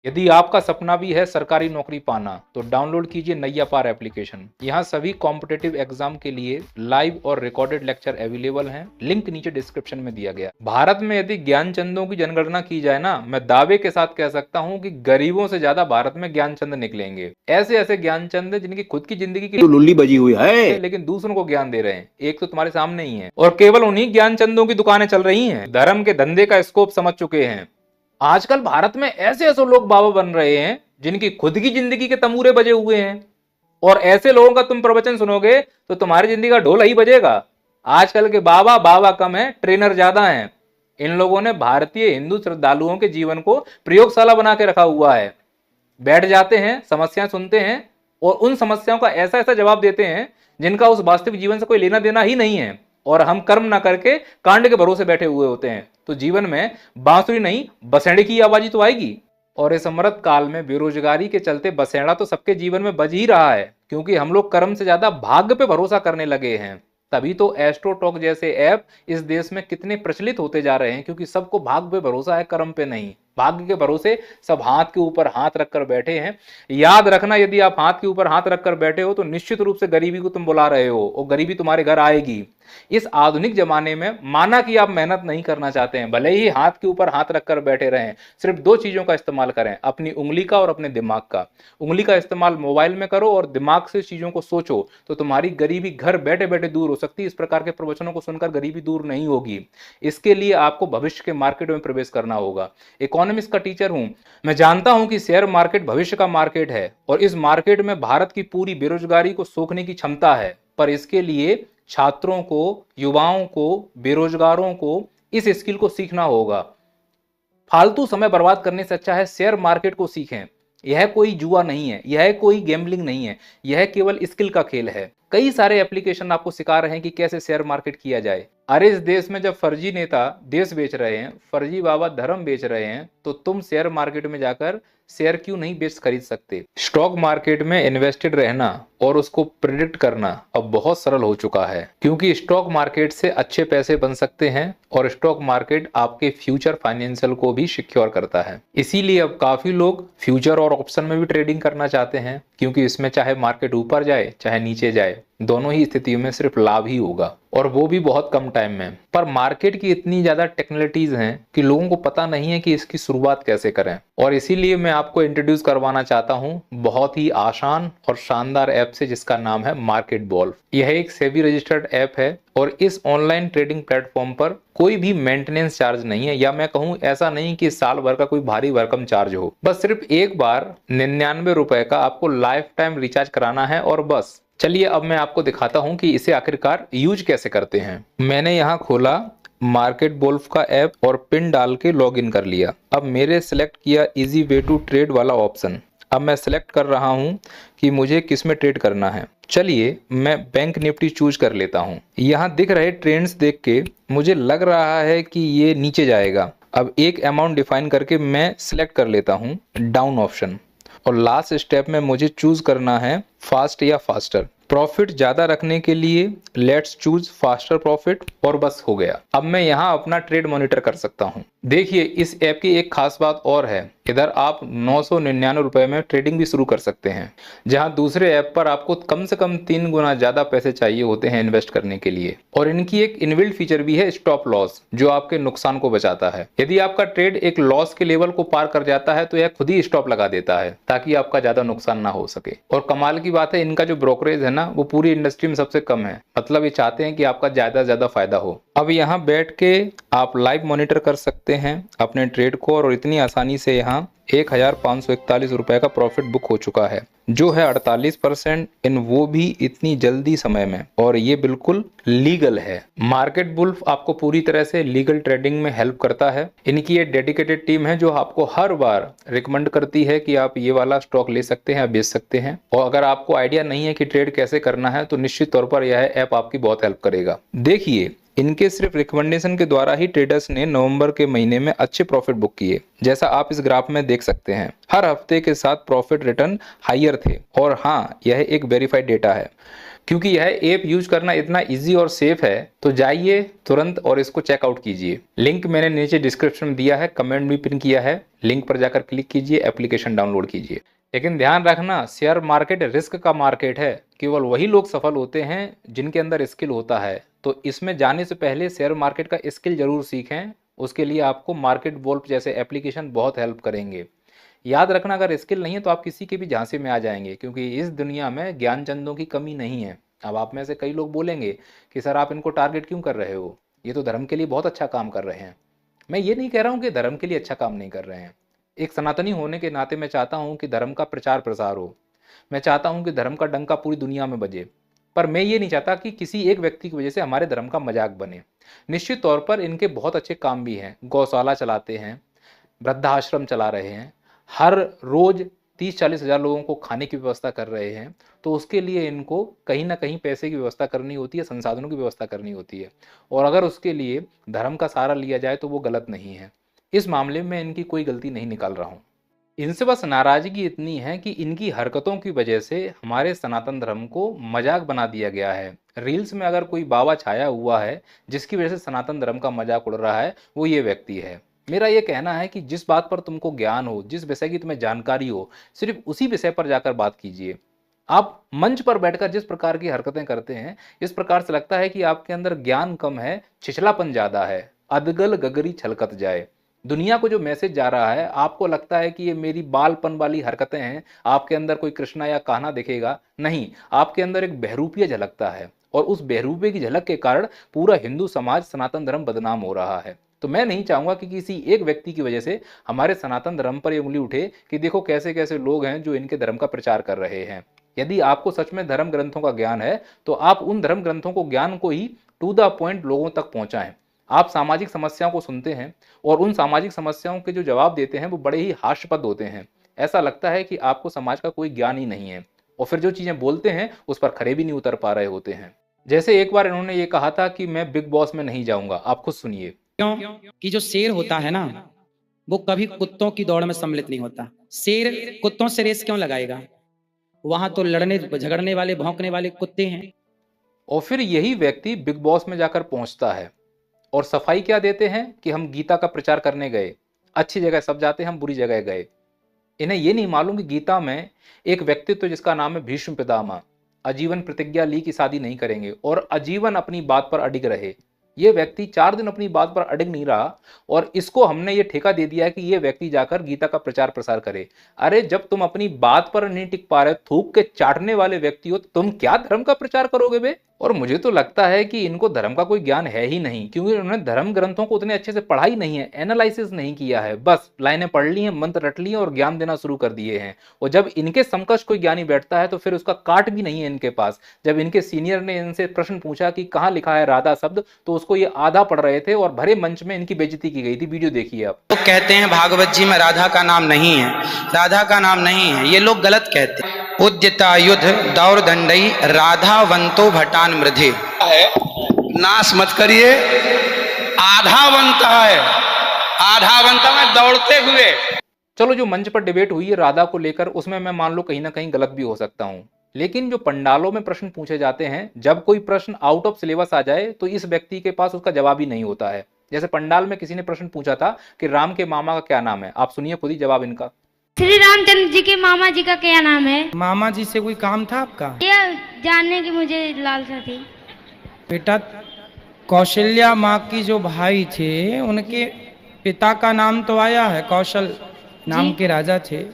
यदि आपका सपना भी है सरकारी नौकरी पाना तो डाउनलोड कीजिए नैया पार एप्लीकेशन। यहाँ सभी कॉम्पिटेटिव एग्जाम के लिए लाइव और रिकॉर्डेड लेक्चर अवेलेबल हैं। लिंक नीचे डिस्क्रिप्शन में दिया गया। भारत में यदि ज्ञानचंदों की जनगणना की जाए ना, मैं दावे के साथ कह सकता हूँ कि गरीबों से ज्यादा भारत में ज्ञानचंद निकलेंगे। ऐसे ऐसे ज्ञानचंद जिनकी खुद की जिंदगी की लुल्ली बजी हुई है लेकिन दूसरों को ज्ञान दे रहे हैं। एक तो तुम्हारे सामने ही है और केवल उन्हीं ज्ञानचंदों की दुकानें चल रही हैं। धर्म के धंधे का स्कोप समझ चुके हैं। आजकल भारत में ऐसे ऐसे लोग बाबा बन रहे हैं जिनकी खुद की जिंदगी के तमूरे बजे हुए हैं, और ऐसे लोगों का तुम प्रवचन सुनोगे तो तुम्हारी जिंदगी का ढोल ही बजेगा। आजकल के बाबा बाबा कम है, ट्रेनर ज्यादा हैं। इन लोगों ने भारतीय हिंदू श्रद्धालुओं के जीवन को प्रयोगशाला बना के रखा हुआ है। बैठ जाते हैं, समस्याएं सुनते हैं और उन समस्याओं का ऐसा ऐसा जवाब देते हैं जिनका उस वास्तविक जीवन से कोई लेना देना ही नहीं है, और हम कर्म ना करके कांड के भरोसे बैठे हुए होते हैं। तो जीवन में बांसुरी नहीं बसेड़े की आवाज तो आएगी। और इस अमृत काल में बेरोजगारी के चलते बसेड़ा तो सबके जीवन में बज ही रहा है, क्योंकि हम लोग कर्म से ज्यादा भाग्य पे भरोसा करने लगे हैं। तभी तो एस्ट्रोटॉक जैसे ऐप इस देश में कितने प्रचलित होते जा रहे हैं, क्योंकि सबको भाग्य पे भरोसा है, कर्म पे नहीं। भाग्य के भरोसे सब हाथ के ऊपर हाथ रखकर बैठे हैं। याद रखना, यदि आप हाथ के ऊपर हाथ रखकर बैठे हो तो निश्चित रूप से गरीबी को तुम बुला रहे हो और गरीबी तुम्हारे घर आएगी। इस आधुनिक जमाने में माना कि आप मेहनत नहीं करना चाहते हैं, भले ही हाथ के ऊपर हाथ रखकर बैठे रहें, सिर्फ दो चीजों का इस्तेमाल करें, अपनी उंगली का और अपने दिमाग का। उंगली का इस्तेमाल मोबाइल में करो और दिमाग से चीजों को सोचो, तो तुम्हारी गरीबी घर बैठे बैठे दूर हो सकती है। इस प्रकार के प्रवचनों को सुनकर गरीबी दूर नहीं होगी। इसके लिए आपको भविष्य के मार्केट में प्रवेश करना होगा। इकोनॉमिक्स का टीचर हूं, मैं जानता हूं कि शेयर मार्केट भविष्य का मार्केट है और इस मार्केट में भारत की पूरी बेरोजगारी को सोखने की क्षमता है। पर इसके लिए छात्रों को, युवाओं को, बेरोजगारों को इस स्किल को सीखना होगा। फालतू समय बर्बाद करने से अच्छा है शेयर मार्केट को सीखें। यह कोई जुआ नहीं है, यह कोई गैम्बलिंग नहीं है, यह केवल स्किल का खेल है। कई सारे एप्लीकेशन आपको सिखा रहे हैं कि कैसे शेयर मार्केट किया जाए। अरे इस देश में जब फर्जी नेता देश बेच रहे हैं, फर्जी बाबा धर्म बेच रहे हैं, तो तुम शेयर मार्केट में जाकर शेयर क्यों नहीं बेच खरीद सकते। स्टॉक मार्केट में इन्वेस्टेड रहना और उसको प्रिडिक्ट करना अब बहुत सरल हो चुका है, क्योंकि स्टॉक मार्केट से अच्छे पैसे बन सकते हैं और स्टॉक मार्केट आपके फ्यूचर फाइनेंशियल को भी सिक्योर करता है। इसीलिए अब काफी लोग फ्यूचर और ऑप्शन में भी ट्रेडिंग करना चाहते हैं, क्योंकि इसमें चाहे मार्केट ऊपर जाए चाहे नीचे जाए, दोनों ही स्थितियों में सिर्फ लाभ ही होगा, और वो भी बहुत कम टाइम में। पर मार्केट की इतनी ज्यादा टेक्निकलिटीज हैं कि लोगों को पता नहीं है कि इसकी शुरुआत कैसे करें, और इसीलिए मैं आपको इंट्रोड्यूस करवाना चाहता हूं बहुत ही आसान और शानदार ऐप से, जिसका नाम है मार्केट वोल्फ। यह एक सेबी रजिस्टर्ड ऐप है और इस ऑनलाइन ट्रेडिंग प्लेटफॉर्म पर कोई भी मेंटेनेंस चार्ज नहीं है, या मैं कहूं ऐसा नहीं कि साल भर का कोई भारी भरकम चार्ज हो। बस सिर्फ एक बार 99 रुपए का आपको लाइफ टाइम रिचार्ज कराना है और बस। चलिए अब मैं आपको दिखाता हूं कि इसे आखिरकार यूज कैसे करते हैं। मैंने यहाँ खोला मार्केट वोल्फ का ऐप और पिन डाल के लॉगिन कर लिया। अब मेरे सिलेक्ट किया इजी वे टू ट्रेड वाला ऑप्शन। अब मैं सिलेक्ट कर रहा हूं कि मुझे किस में ट्रेड करना है। चलिए मैं बैंक निफ्टी चूज कर लेता हूं। यहाँ दिख रहे ट्रेंड्स देख के मुझे लग रहा है कि ये नीचे जाएगा। अब एक अमाउंट डिफाइन करके मैं सिलेक्ट कर लेता हूं डाउन ऑप्शन, और लास्ट स्टेप में मुझे चूज करना है फास्ट या फास्टर। प्रॉफिट ज्यादा रखने के लिए लेट्स चूज फास्टर प्रॉफिट, और बस हो गया। अब मैं यहाँ अपना ट्रेड मॉनिटर कर सकता हूँ। देखिए इस ऐप की एक खास बात और है, इधर आप 999 रुपए में ट्रेडिंग भी शुरू कर सकते हैं, जहां दूसरे ऐप पर आपको कम से कम 3 गुना ज्यादा पैसे चाहिए होते हैं इन्वेस्ट करने के लिए। और इनकी एक इनबिल्ट फीचर भी है स्टॉप लॉस, जो आपके नुकसान को बचाता है। यदि आपका ट्रेड एक लॉस के लेवल को पार कर जाता है तो यह खुद ही स्टॉप लगा देता है, ताकि आपका ज्यादा नुकसान ना हो सके। और कमाल की बात है, इनका जो ब्रोकरेज है ना, वो पूरी इंडस्ट्री में सबसे कम है। मतलब ये चाहते हैं कि आपका ज्यादा से ज्यादा फायदा हो। अब यहाँ बैठ के आप लाइव मॉनिटर कर सकते हैं अपने ट्रेड को, और इतनी आसानी से यहाँ 1541 रुपए का प्रॉफिट बुक हो चुका है, जो है 48%, इन वो भी इतनी जल्दी समय में, और ये बिल्कुल लीगल है। मार्केट वुल्फ आपको पूरी तरह से लीगल ट्रेडिंग में हेल्प करता है। इनकी एक डेडिकेटेड टीम है जो आपको हर बार रिकमेंड करती है कि आप ये वाला स्टॉक ले सकते हैं, बेच सकते हैं। और अगर आपको आइडिया नहीं है कि ट्रेड कैसे करना है तो निश्चित तौर पर यह ऐप आपकी बहुत हेल्प करेगा। देखिए इनके सिर्फ रिकमेंडेशन के द्वारा ही ट्रेडर्स ने नवंबर के महीने में अच्छे प्रॉफिट बुक किए, जैसा आप इस ग्राफ में देख सकते हैं। हर हफ्ते के साथ प्रॉफिट रिटर्न हायर थे, और हाँ यह एक वेरीफाइड डेटा है। क्योंकि यह ऐप यूज करना इतना इजी और सेफ है, तो जाइए तुरंत और इसको चेकआउट कीजिए। लिंक मैंने नीचे डिस्क्रिप्शन में दिया है, कमेंट भी पिन किया है, लिंक पर जाकर क्लिक कीजिए, एप्लीकेशन डाउनलोड कीजिए। लेकिन ध्यान रखना, शेयर मार्केट रिस्क का मार्केट है। केवल वही लोग सफल होते हैं जिनके अंदर स्किल होता है। तो इसमें जाने से पहले शेयर मार्केट का स्किल जरूर सीखें। उसके लिए आपको मार्केट वोल्फ जैसे एप्लीकेशन बहुत हेल्प करेंगे। याद रखना, अगर स्किल नहीं है तो आप किसी के भी झांसे में आ जाएंगे, क्योंकि इस दुनिया में ज्ञानचंदों की कमी नहीं है। अब आप में से कई लोग बोलेंगे कि सर आप इनको टारगेट क्यों कर रहे हो, ये तो धर्म के लिए बहुत अच्छा काम कर रहे हैं। मैं ये नहीं कह रहा हूँ कि धर्म के लिए अच्छा काम नहीं कर रहे हैं। एक सनातनी होने के नाते मैं चाहता हूँ कि धर्म का प्रचार प्रसार हो। मैं चाहता हूँ कि धर्म का डंका पूरी दुनिया में बजे। पर मैं ये नहीं चाहता कि किसी एक व्यक्ति की वजह से हमारे धर्म का मजाक बने। निश्चित तौर पर इनके बहुत अच्छे काम भी हैं। गौशाला चलाते हैं, वृद्धाश्रम चला रहे हैं, हर रोज 30-40 हज़ार लोगों को खाने की व्यवस्था कर रहे हैं। तो उसके लिए इनको कहीं ना कहीं पैसे की व्यवस्था करनी होती है, संसाधनों की व्यवस्था करनी होती है। और अगर उसके लिए धर्म का सहारा लिया जाए तो वो गलत नहीं है। इस मामले में इनकी कोई गलती नहीं निकाल रहा हूँ। इनसे बस नाराजगी इतनी है कि इनकी हरकतों की वजह से हमारे सनातन धर्म को मजाक बना दिया गया है। रील्स में अगर कोई बाबा छाया हुआ है जिसकी वजह से सनातन धर्म का मजाक उड़ रहा है, वो ये व्यक्ति है। मेरा ये कहना है कि जिस बात पर तुमको ज्ञान हो, जिस विषय की तुम्हें जानकारी हो, सिर्फ उसी विषय पर जाकर बात कीजिए। आप मंच पर बैठकर जिस प्रकार की हरकतें करते हैं, इस प्रकार से लगता है कि आपके अंदर ज्ञान कम है, छिछलापन ज्यादा है। अदगल गगरी छलकत जाए। दुनिया को जो मैसेज जा रहा है, आपको लगता है कि ये मेरी बालपन वाली हरकतें हैं, आपके अंदर कोई कृष्णा या कान्हा दिखेगा, नहीं, आपके अंदर एक बहरूपिया झलकता है। और उस बहरूपे की झलक के कारण पूरा हिंदू समाज, सनातन धर्म बदनाम हो रहा है। तो मैं नहीं चाहूंगा कि किसी एक व्यक्ति की वजह से हमारे सनातन धर्म पर ये उंगली उठे कि देखो कैसे कैसे लोग हैं जो इनके धर्म का प्रचार कर रहे हैं। यदि आपको सच में धर्म ग्रंथों का ज्ञान है तो आप उन धर्म ग्रंथों को, ज्ञान को ही टू द पॉइंट लोगों तक पहुंचाएं। आप सामाजिक समस्याओं को सुनते हैं और उन सामाजिक समस्याओं के जो जवाब देते हैं वो बड़े ही हास्यपद होते हैं। ऐसा लगता है कि आपको समाज का कोई ज्ञान ही नहीं है, और फिर जो चीजें बोलते हैं उस पर खरे भी नहीं उतर पा रहे होते हैं। जैसे एक बार इन्होंने ये कहा था कि मैं बिग बॉस में नहीं जाऊंगा। आप खुद सुनिए। क्यों कि जो शेर होता है ना, वो कभी कुत्तों की दौड़ में सम्मिलित नहीं होता। शेर कुत्तों से रेस क्यों लगाएगा? वहां तो लड़ने झगड़ने वाले, भौंकने वाले कुत्ते हैं। और फिर यही व्यक्ति बिग बॉस में जाकर पहुंचता है और सफाई क्या देते हैं कि हम गीता का प्रचार करने गए। अच्छी जगह सब जाते हैं, हम बुरी जगह गए। इन्हें ये नहीं मालूम कि गीता में एक व्यक्तित्व जिसका नाम है भीष्म पितामह, आजीवन प्रतिज्ञा ली कि शादी नहीं करेंगे और आजीवन अपनी बात पर अडिग रहे। ये व्यक्ति 4 दिन अपनी बात पर अडिग नहीं रहा और इसको हमने ये ठेका दे दिया है कि ये व्यक्ति जाकर गीता का प्रचार प्रसार करे। अरे जब तुम अपनी बात पर नहीं टिक पा रहे, थूक के चाटने वाले व्यक्ति हो, तुम क्या धर्म का प्रचार करोगे बे? और मुझे तो लगता है कि इनको धर्म का कोई ज्ञान है ही नहीं, क्योंकि उन्होंने धर्म ग्रंथों को उतने अच्छे से पढ़ा ही नहीं है, एनालिसिस नहीं किया है। बस लाइनें पढ़ ली हैं, मंत्र रट लिए और ज्ञान देना शुरू कर दिए हैं। और जब इनके समकक्ष कोई ज्ञानी बैठता है तो फिर उसका काट भी नहीं है इनके पास। जब इनके सीनियर ने इनसे प्रश्न पूछा कि कहाँ लिखा है राधा शब्द, तो उसको ये आधा पढ़ रहे थे और भरे मंच में इनकी बेइज्जती की गई थी। वीडियो देखिए आप। तो कहते हैं भागवत जी में राधा का नाम नहीं है, राधा का नाम नहीं है, ये लोग गलत कहते हैं। उद्यता युद्ध दौर दंडई राधावंतो भटान मृधे है, नाश मत करिए। आधावंत है, आधावंत में दौड़ते हुए। चलो, जो मंच पर डिबेट हुई है राधा को लेकर, उसमें मैं मान लो कहीं ना कहीं गलत भी हो सकता हूं, लेकिन जो पंडालों में प्रश्न पूछे जाते हैं, जब कोई प्रश्न आउट ऑफ सिलेबस आ जाए तो इस व्यक्ति के पास उसका जवाब ही नहीं होता है। जैसे पंडाल में किसी ने प्रश्न पूछा था कि राम के मामा का क्या नाम है। आप सुनिए खुद ही जवाब इनका। श्री रामचंद्र जी के मामा जी का क्या नाम है? मामा जी से कोई काम था आपका? यह जानने की मुझे लालसा थी। बेटा, कौशल्या माँ की जो भाई थे उनके पिता का नाम तो आया है, कौशल नाम के राजा थे।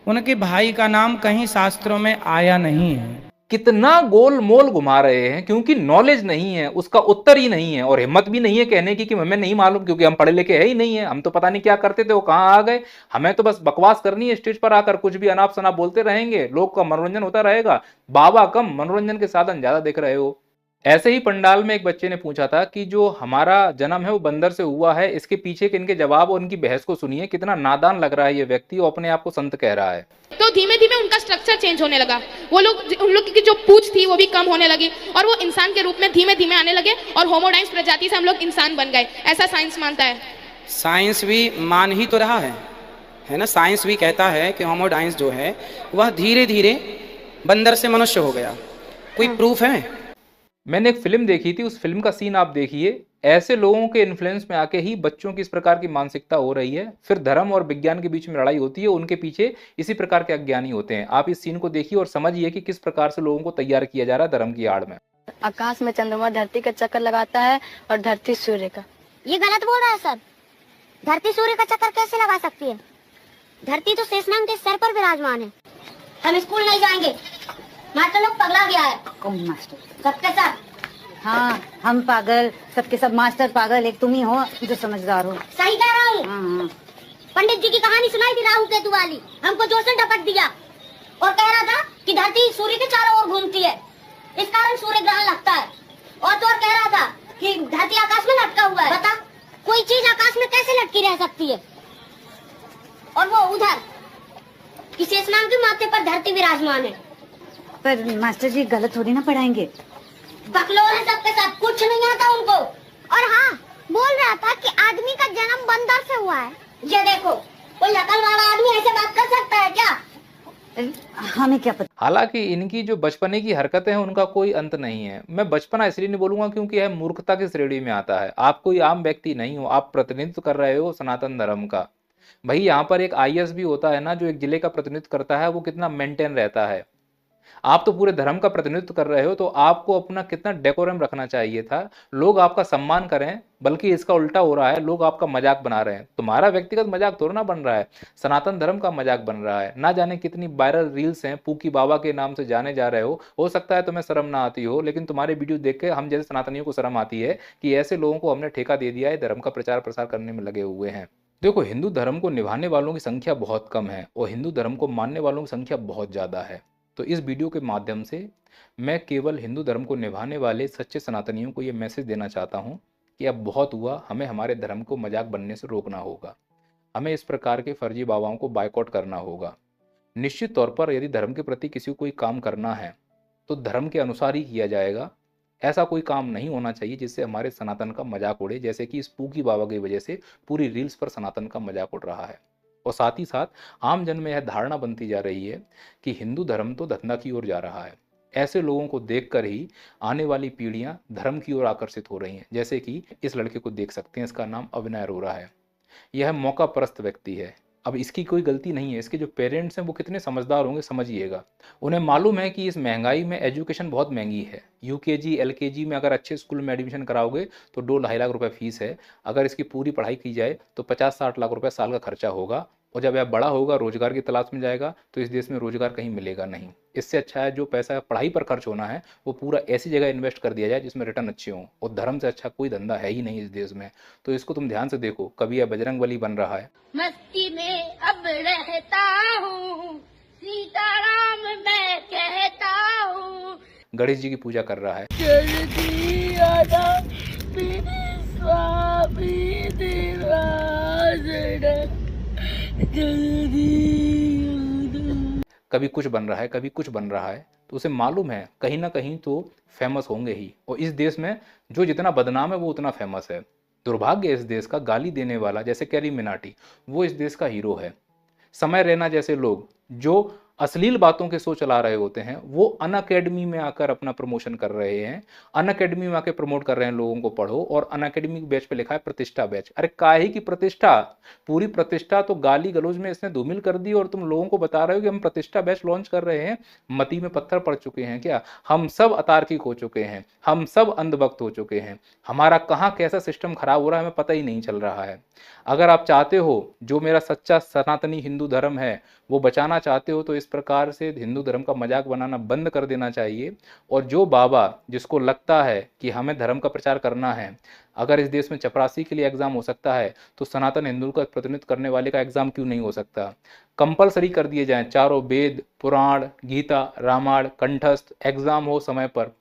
उनके भाई का नाम कहीं शास्त्रों में आया नहीं है। कितना गोल मोल घुमा रहे हैं, क्योंकि नॉलेज नहीं है, उसका उत्तर ही नहीं है और हिम्मत भी नहीं है कहने की कि हमें नहीं मालूम, क्योंकि हम पढ़े लिखे है ही नहीं है। हम तो पता नहीं क्या करते थे, वो कहाँ आ गए। हमें तो बस बकवास करनी है, स्टेज पर आकर कुछ भी अनाप शनाप बोलते रहेंगे, लोग का मनोरंजन होता रहेगा। बाबा कम, मनोरंजन के साधन ज्यादा देख रहे हो। ऐसे ही पंडाल में एक बच्चे ने पूछा था कि जो हमारा जन्म है वो बंदर से हुआ है, इसके पीछे के इनके जवाब और उनकी बहस को सुनिए। कितना नादान लग रहा है ये व्यक्ति, वो अपने आप को संत कह रहा है। तो धीमे धीमे उनका स्ट्रक्चर चेंज होने लगा। वो लोग, उन लोग की जो पूंछ थी वो भी कम होने लगी और वो इंसान के रूप में धीमे धीमे आने लगे और होमोडाइंस प्रजाति से हम लोग इंसान बन गए, ऐसा साइंस मानता है। साइंस भी मान ही तो रहा है ना। साइंस भी कहता है कि होमोडाइंस जो है वह धीरे धीरे बंदर से मनुष्य हो गया। कोई प्रूफ है? मैंने एक फिल्म देखी थी, उस फिल्म का सीन आप देखिए। ऐसे लोगों के इन्फ्लुएंस में आके ही बच्चों की इस प्रकार की मानसिकता हो रही है, फिर धर्म और विज्ञान के बीच में लड़ाई होती है, उनके पीछे इसी प्रकार के अज्ञानी होते हैं। आप इस सीन को देखिए और समझिए कि किस प्रकार से लोगों को तैयार किया जा रहा है धर्म की आड़ में। आकाश में चंद्रमा धरती का चक्कर लगाता है और धरती सूर्य का। ये गलत बोल रहा है सर। धरती सूर्य का चक्कर कैसे लगा सकती है? धरती तो शेषनाग के सर पर विराजमान है। हम स्कूल नहीं जाएंगे, मास्टर लोग पगला गया है। कौन मास्टर? सबके साथ। हाँ, हम पागल, सबके सब मास्टर पागल, एक तुम ही हो जो समझदार हो। सही कह रहा हूँ। हाँ। पंडित जी की कहानी सुनाई थी राहु केतु वाली, हमको जोशन टपक दिया और कह रहा था कि धरती सूर्य के चारों ओर घूमती है, इस कारण सूर्य ग्रहण लगता है। और तो और कह रहा था कि धरती आकाश में लटका हुआ है। बता, कोई चीज आकाश में कैसे लटकी रह सकती है? और वो उधर कि शेषनाग के माथे पर धरती विराजमान है। पर मास्टर जी गलत थोड़ी ना पढ़ाएंगे। बकलोल है सबके सब, कुछ नहीं आता उनको। और हाँ, बोल रहा था कि आदमी का जन्म बंदर से हुआ है। ये देखो, कोई अकल वाला आदमी ऐसे बात कर सकता है क्या? हमें क्या पता। हालांकि इनकी जो बचपने की हरकतें हैं उनका कोई अंत नहीं है। मैं बचपना इसलिए नहीं बोलूंगा क्योंकि यह मूर्खता की श्रेणी में आता है। आप कोई आम व्यक्ति नहीं हो, आप प्रतिनिधित्व कर रहे हो सनातन धर्म का। भाई यहाँ पर एक आईएएस भी होता है ना, जो एक जिले का प्रतिनिधित्व करता है, वो कितना मेंटेन रहता है। आप तो पूरे धर्म का प्रतिनिधित्व कर रहे हो, तो आपको अपना कितना डेकोरम रखना चाहिए था। लोग आपका सम्मान करें, बल्कि इसका उल्टा हो रहा है, लोग आपका मजाक बना रहे हैं। तुम्हारा व्यक्तिगत मजाक थोड़ा ना बन रहा है, सनातन धर्म का मजाक बन रहा है। ना जाने कितनी वायरल रील्स हैं, पूकी बाबा के नाम से जाने जा रहे हो सकता है तुम्हें शर्म ना आती हो, लेकिन तुम्हारे वीडियो देख के हम जैसे सनातनियों को शर्म आती है कि ऐसे लोगों को हमने ठेका दे दिया है, धर्म का प्रचार प्रसार करने में लगे हुए हैं। देखो, हिंदू धर्म को निभाने वालों की संख्या बहुत कम है और हिंदू धर्म को मानने वालों की संख्या बहुत ज़्यादा है। तो इस वीडियो के माध्यम से मैं केवल हिंदू धर्म को निभाने वाले सच्चे सनातनियों को ये मैसेज देना चाहता हूँ कि अब बहुत हुआ, हमें हमारे धर्म को मजाक बनने से रोकना होगा। हमें इस प्रकार के फर्जी बाबाओं को बायकॉट करना होगा। निश्चित तौर पर यदि धर्म के प्रति किसी को कोई काम करना है तो धर्म के अनुसार ही किया जाएगा। ऐसा कोई काम नहीं होना चाहिए जिससे हमारे सनातन का मजाक उड़े, जैसे कि इस पूकी बाबा की वजह से पूरी रील्स पर सनातन का मजाक उड़ रहा है। और साथ ही साथ आम जन में यह धारणा बनती जा रही है कि हिंदू धर्म तो धंधा की ओर जा रहा है। ऐसे लोगों को देखकर ही आने वाली पीढ़ियां धर्म की ओर आकर्षित हो रही हैं। जैसे कि इस लड़के को देख सकते हैं, इसका नाम अभिनय अरोरा है। यह मौका परस्त व्यक्ति है। अब इसकी कोई गलती नहीं है, इसके जो पेरेंट्स हैं वो कितने समझदार होंगे समझिएगा। उन्हें मालूम है कि इस महंगाई में एजुकेशन बहुत महंगी है। यूकेजी एलकेजी में अगर अच्छे स्कूल में एडमिशन कराओगे तो 2-2.5 लाख रुपए फीस है। अगर इसकी पूरी पढ़ाई की जाए तो 50-60 लाख रुपए साल का खर्चा होगा। और जब यह बड़ा होगा, रोजगार की तलाश में जाएगा, तो इस देश में रोजगार कहीं मिलेगा नहीं। इससे अच्छा है जो पैसा पढ़ाई पर खर्च होना है वो पूरा ऐसी जगह इन्वेस्ट कर दिया जाए जिसमें रिटर्न अच्छे हों। और धर्म से अच्छा कोई धंधा है ही नहीं इस देश में। तो इसको तुम ध्यान से देखो। कभी यह बजरंगबली बन रहा है, मस्ती में अब रहता हूँ, सीताराम मैं कहता हूँ, गणेश जी की पूजा कर रहा है, कभी कुछ बन रहा है, कभी कुछ बन रहा है। तो उसे मालूम है कहीं ना कहीं तो फेमस होंगे ही। और इस देश में जो जितना बदनाम है वो उतना फेमस है। दुर्भाग्य इस देश का, गाली देने वाला जैसे कैरी मिनाटी वो इस देश का हीरो है। समय रैना जैसे लोग जो अश्लील बातों के शो चला रहे होते हैं वो अनअकैडमी में आकर अपना प्रमोशन कर रहे हैं। अनअकैडमी में आकर प्रमोट कर रहे हैं लोगों को पढ़ो। और अनअकैडमी बैच पे लिखा है प्रतिष्ठा बैच। अरे काहे की प्रतिष्ठा? पूरी प्रतिष्ठा तो गाली गलौज में इसने धूमिल कर दी और तुम लोगों को बता रहे हो कि हम प्रतिष्ठा बैच लॉन्च कर रहे हैं। मती में पत्थर पड़ चुके हैं क्या? हम सब अतार्किक हो चुके हैं, हम सब अंधभक्त हो चुके हैं। हमारा कहाँ कैसा सिस्टम खराब हो रहा है हमें पता ही नहीं चल रहा है। अगर आप चाहते हो जो मेरा सच्चा सनातनी हिंदू धर्म है वो बचाना चाहते हो तो इस प्रकार से हिंदू धर्म का मजाक बनाना बंद कर देना चाहिए। और जो बाबा जिसको लगता है कि हमें धर्म का प्रचार करना है, अगर इस देश में चपरासी के लिए एग्जाम हो सकता है तो सनातन हिंदू का प्रतिनिधित्व करने वाले का एग्जाम क्यों नहीं हो सकता? कंपलसरी कर दिए जाएं चारों वेद, पुराण, गीता, रामायण कंठस्थ, एग्जाम हो समय पर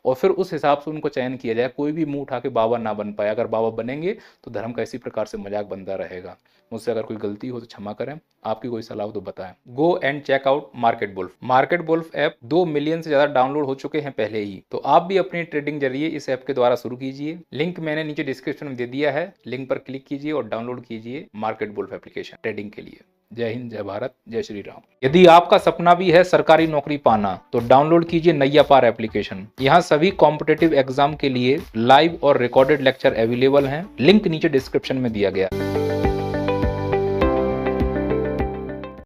और फिर उस हिसाब से उनको चयन किया जाए। कोई भी मुंह उठा के बाबा ना बन पाए। अगर बाबा बनेंगे तो धर्म का इसी प्रकार से मजाक बनता रहेगा। मुझसे अगर कोई गलती हो तो क्षमा करें। आपकी कोई सलाह हो तो बताएं। Go and check out market wolf. Market wolf app 2 million से ज़्यादा डाउनलोड हो चुके हैं पहले ही। तो आप भी अपनी ट्रेडिंग जरिए इस ऐप के द्वारा शुरू कीजिए। लिंक मैंने नीचे डिस्क्रिप्शन में दे दिया है। लिंक पर क्लिक कीजिए और डाउनलोड कीजिए मार्केट वुल्फ एप्लीकेशन ट्रेडिंग के लिए। जय हिंद, जय भारत, जय श्री राम। यदि आपका सपना भी है सरकारी नौकरी पाना तो डाउनलोड कीजिए नैया पार एप्लीकेशन। यहाँ सभी कॉम्पिटिटिव एग्जाम के लिए लाइव और रिकॉर्डेड लेक्चर अवेलेबल हैं। लिंक नीचे डिस्क्रिप्शन में दिया गया।